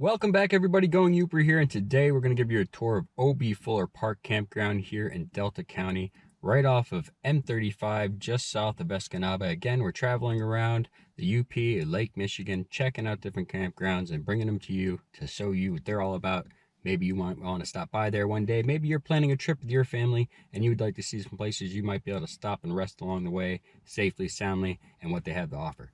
Welcome back, everybody. Going Yooper here, and today we're going to give you a tour of O.B. Fuller Park Campground here in Delta County, right off of M35, just south of Escanaba. Again, we're traveling around the UP, Lake Michigan, checking out different campgrounds and bringing them to you to show you what they're all about. Maybe you want to stop by there one day. Maybe you're planning a trip with your family and you would like to see some places you might be able to stop and rest along the way safely, soundly, and what they have to offer.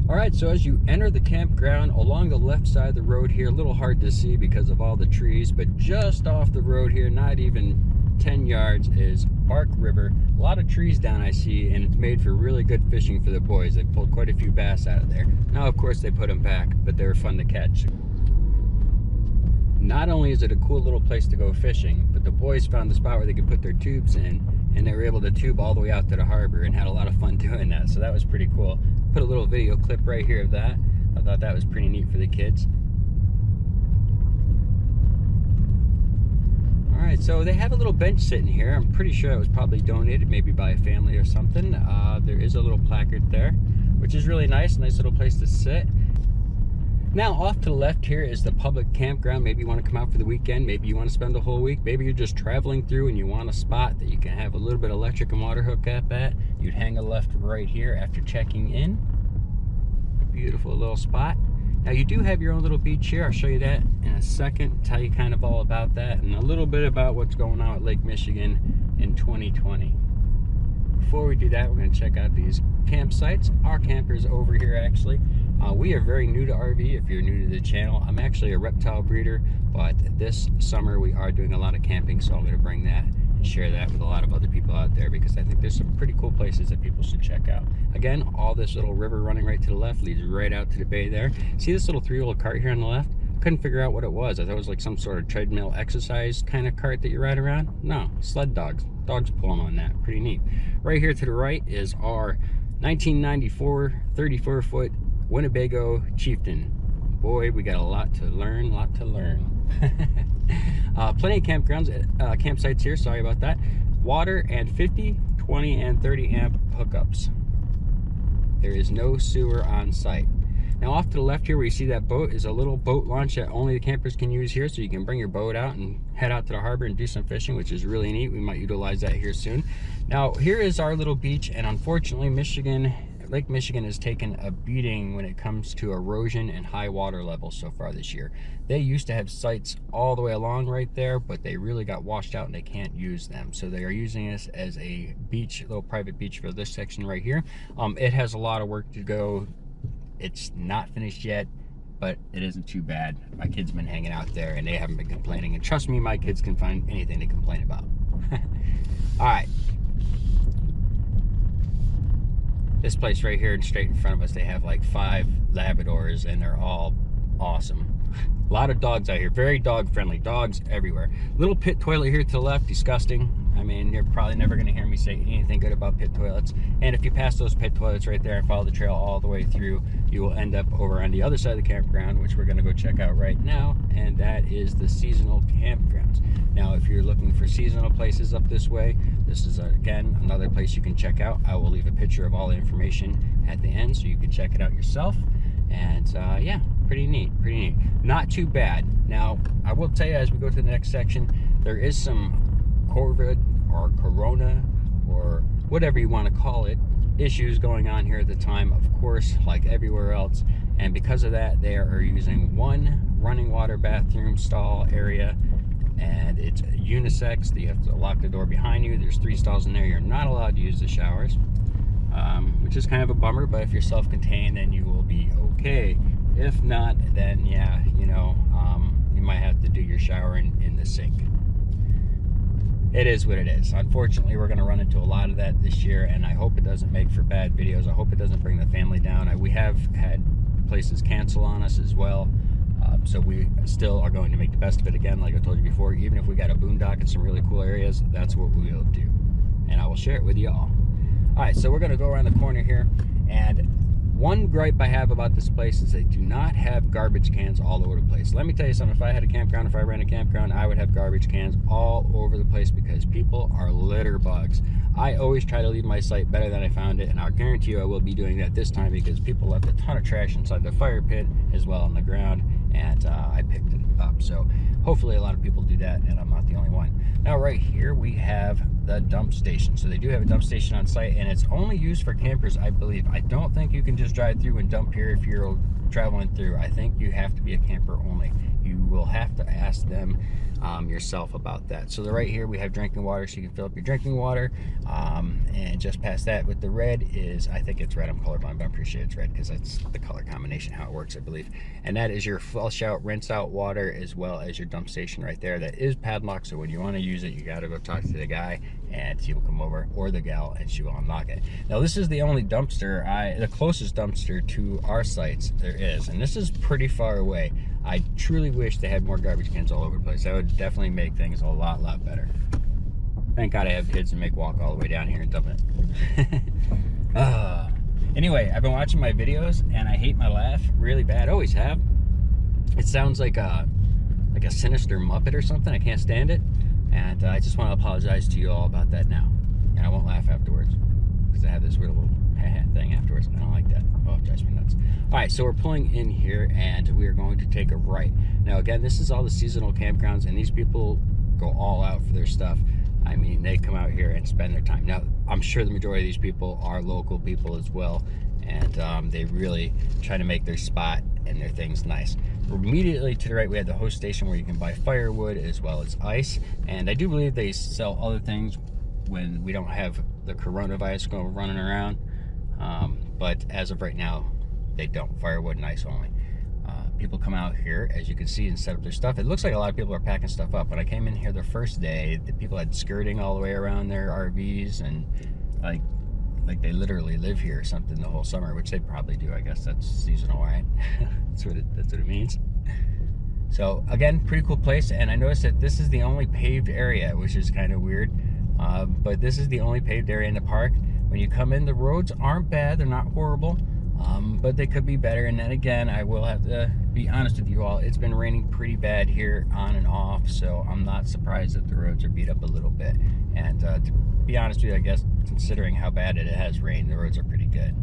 All right, so as you enter the campground, along the left side of the road here, a little hard to see because of all the trees, but just off the road here, not even 10 yards, is Bark River. A lot of trees down I see, and it's made for really good fishing for the boys. They pulled quite a few bass out of there. Now, of course, they put them back, but they were fun to catch. Not only is it a cool little place to go fishing, but the boys found the spot where they could put their tubes in, and they were able to tube all the way out to the harbor and had a lot of fun doing that. So that was pretty cool. Put a little video clip right here of that. I thought that was pretty neat for the kids. All right, so they have a little bench sitting here. I'm pretty sure it was probably donated, maybe by a family or something. There is a little placard there, which is really nice little place to sit. Now, off to the left here is the public campground. Maybe you want to come out for the weekend. Maybe you want to spend the whole week. Maybe you're just traveling through and you want a spot that you can have a little bit of electric and water hookup at. You'd hang a left right here after checking in. Beautiful little spot. Now, you do have your own little beach here. I'll show you that in a second. Tell you kind of all about that and a little bit about what's going on at Lake Michigan in 2020. Before we do that, we're going to check out these campsites. Our camper's over here, actually. We are very new to RV. If you're new to the channel, I'm actually a reptile breeder, but this summer we are doing a lot of camping, so I'm going to bring that and share that with a lot of other people out there because I think there's some pretty cool places that people should check out. Again, all this little river running right to the left leads right out to the bay there. See this little three-wheel cart here on the left? Couldn't figure out what it was. I thought it was like some sort of treadmill exercise kind of cart that you ride around. No, sled dogs. Dogs pull them on that. Pretty neat. Right here to the right is our 1994 34-foot Winnebago Chieftain. Boy, we got a lot to learn, Plenty of campsites here, sorry about that. Water and 50, 20, and 30 amp hookups. There is no sewer on site. Now, off to the left here where you see that boat is a little boat launch that only the campers can use here, so you can bring your boat out and head out to the harbor and do some fishing, which is really neat. We might utilize that here soon. Now, here is our little beach, and unfortunately, Lake Michigan has taken a beating when it comes to erosion and high water levels so far this year. They used to have sites all the way along right there, but they really got washed out and they can't use them. So they are using this as a beach, little private beach for this section right here. It has a lot of work to go. It's not finished yet, but it isn't too bad. My kids have been hanging out there and they haven't been complaining. And trust me, my kids can find anything to complain about. All right. This place right here and straight in front of us, they have like 5 Labradors and they're all awesome. A lot of dogs out here, very dog friendly, dogs everywhere. Little pit toilet here to the left, disgusting. I mean, you're probably never gonna hear me say anything good about pit toilets. And if you pass those pit toilets right there and follow the trail all the way through, you will end up over on the other side of the campground, which we're gonna go check out right now, and that is the seasonal campgrounds. Now, if you're looking for seasonal places up this way, this is, again, another place you can check out. I will leave a picture of all the information at the end so you can check it out yourself. And yeah, pretty neat. Not too bad. Now, I will tell you as we go to the next section, there is some COVID or Corona or whatever you want to call it, issues going on here at the time, of course, like everywhere else. And because of that, they are using one running water bathroom stall area, and it's unisex. You have to lock the door behind you. There's 3 stalls in there. You're not allowed to use the showers, which is kind of a bummer, but if you're self-contained, then you will be okay. If not, then yeah, you know, you might have to do your shower in the sink. It is what it is. Unfortunately, we're going to run into a lot of that this year, and I hope it doesn't make for bad videos. I hope it doesn't bring the family down. We have had places cancel on us as well, so we still are going to make the best of it again, like I told you before. Even if we got a boondock in some really cool areas, that's what we will do, and I will share it with you all. All right, so we're going to go around the corner here, and one gripe I have about this place is they do not have garbage cans all over the place. Let me tell you something, if I had a campground, if I ran a campground, I would have garbage cans all over the place because people are litter bugs. I always try to leave my site better than I found it, and I'll guarantee you I will be doing that this time because people left a ton of trash inside the fire pit as well on the ground, and I picked it up. So hopefully a lot of people do that, and I'm not the only one. Now right here we have the dump station. So they do have a dump station on site, and it's only used for campers, I believe. I don't think you can just drive through and dump here if you're traveling through. I think you have to be a camper only. You will have to ask them yourself about that. So right here we have drinking water, so you can fill up your drinking water, and just past that with the red is, I think it's red, I'm colorblind, but I'm pretty sure it's red because that's the color combination, how it works, I believe. And that is your flush out, rinse out water, as well as your dump station right there. That is padlocked, so when you want to use it, you got to go talk to the guy and he will come over, or the gal, and she will unlock it. Now this is the only dumpster, the closest dumpster to our sites there is, and this is pretty far away. I truly wish they had more garbage cans all over the place. That would definitely make things a lot better. Thank God I have kids and make walk all the way down here and dump it. Anyway, I've been watching my videos and I hate my laugh really bad. Always have. It sounds like a sinister Muppet or something. I can't stand it. And I just want to apologize to you all about that now. And I won't laugh afterwards because I have this weird little thing afterwards. I don't like that. Oh, it drives me nuts. All right, so we're pulling in here and we are going to take a right. Now again, this is all the seasonal campgrounds, and these people go all out for their stuff. I mean, they come out here and spend their time. Now, I'm sure the majority of these people are local people as well, and they really try to make their spot and their things nice. Immediately to the right, we have the host station where you can buy firewood as well as ice, and I do believe they sell other things when we don't have the coronavirus going running around, but as of right now, they don't. Firewood and ice only. People come out here, as you can see, and set up their stuff. It looks like a lot of people are packing stuff up. When I came in here the first day, the people had skirting all the way around their RVs, and like they literally live here or something the whole summer, which they probably do. I guess that's seasonal, right? that's what it means. So again, pretty cool place. And I noticed that this is the only paved area, which is kind of weird. But this is the only paved area in the park. When you come in, the roads aren't bad. They're not horrible. But they could be better. And then again, I will have to be honest with you all, it's been raining pretty bad here on and off, so I'm not surprised that the roads are beat up a little bit. And to be honest with you, I guess considering how bad it has rained, the roads are pretty good.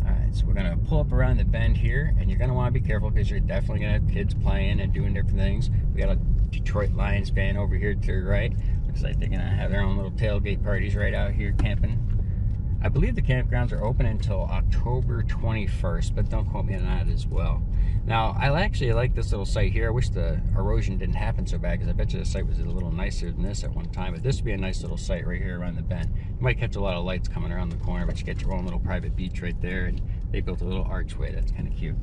Alright, so we're going to pull up around the bend here, and you're going to want to be careful because you're definitely going to have kids playing and doing different things. We got a Detroit Lions fan over here to the right. Looks like they're going to have their own little tailgate parties right out here camping. I believe the campgrounds are open until October 21st, but don't quote me on that as well. Now, I actually like this little site here. I wish the erosion didn't happen so bad, because I bet you the site was a little nicer than this at one time. But this would be a nice little site right here around the bend. You might catch a lot of lights coming around the corner, but you get your own little private beach right there, and they built a little archway. That's kind of cute.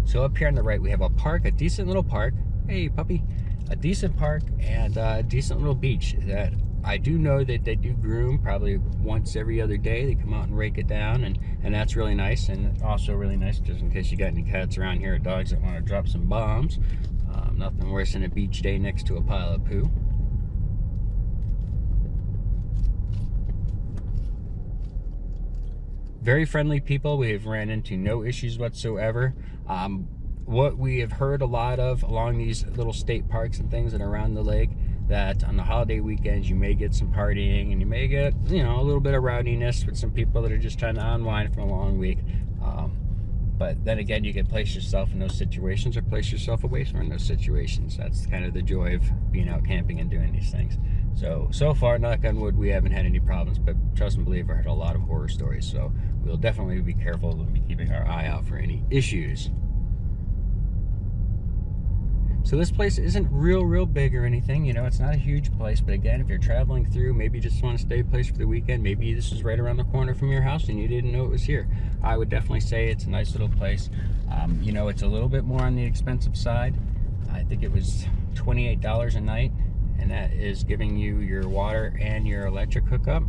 So up here on the right, we have a park, a decent little park. Hey, puppy. A decent park and a decent little beach that I do know that they do groom probably once every other day. They come out and rake it down, and that's really nice. And also really nice, just in case you got any cats around here or dogs that want to drop some bombs. Nothing worse than a beach day next to a pile of poo. Very friendly people. We have ran into no issues whatsoever. What we have heard a lot of along these little state parks and things that are around the lake, that on the holiday weekends you may get some partying, and you may get, you know, a little bit of rowdiness with some people that are just trying to unwind from a long week. But then again, you can place yourself in those situations or place yourself away from those situations. That's kind of the joy of being out camping and doing these things. So far, knock on wood, we haven't had any problems, but trust and believe, I've heard a lot of horror stories. So we'll definitely be careful and be keeping our eye out for any issues. So this place isn't real big or anything, you know, it's not a huge place, but again, if you're traveling through, maybe you just want to stay a place for the weekend, maybe this is right around the corner from your house and you didn't know it was here, I would definitely say it's a nice little place. You know, it's a little bit more on the expensive side. I think it was $28 a night, and that is giving you your water and your electric hookup.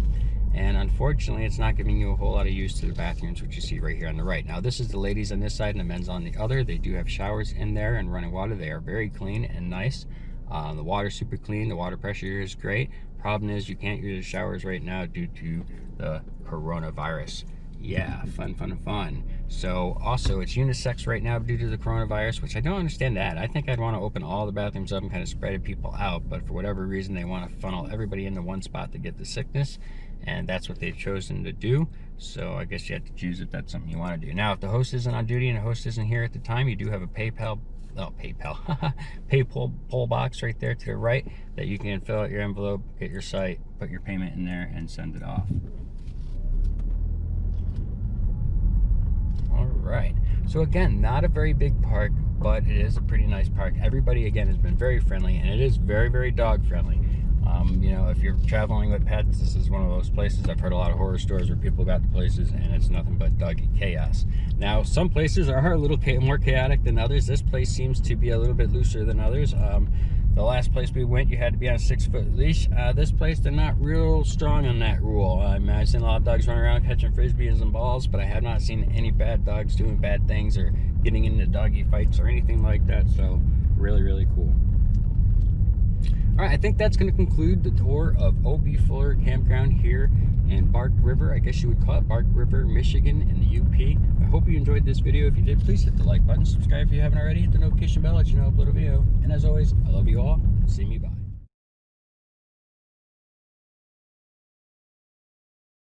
And unfortunately, it's not giving you a whole lot of use to the bathrooms, which you see right here on the right. Now, this is the ladies on this side and the men's on the other. They do have showers in there and running water. They are very clean and nice. The water's super clean. The water pressure here is great. Problem is, you can't use the showers right now due to the coronavirus. Yeah, fun. So also, it's unisex right now due to the coronavirus, which I don't understand that. I think I'd want to open all the bathrooms up and kind of spread people out, but for whatever reason, they want to funnel everybody into one spot to get the sickness, and that's what they've chosen to do. So I guess you have to choose if that's something you want to do. Now, if the host isn't on duty and the host isn't here at the time, you do have a PayPal box right there to the right that you can fill out your envelope, get your site, put your payment in there, and send it off. All right. So again, not a very big park, but it is a pretty nice park. Everybody, again, has been very friendly, and it is very, very dog friendly. You know, if you're traveling with pets, this is one of those places. I've heard a lot of horror stories where people got to places and it's nothing but doggy chaos. Now, some places are a little more chaotic than others. This place seems to be a little bit looser than others. The last place we went, you had to be on a 6-foot leash. This place, they're not real strong on that rule. I've seen a lot of dogs running around catching frisbees and balls, but I have not seen any bad dogs doing bad things or getting into doggy fights or anything like that. So, really, really cool. All right, I think that's going to conclude the tour of O.B. Fuller Campground here in Bark River. I guess you would call it Bark River, Michigan in the UP. I hope you enjoyed this video. If you did, please hit the like button. Subscribe if you haven't already. Hit the notification bell, let you know I upload a video. And as always, I love you all. See me, bye.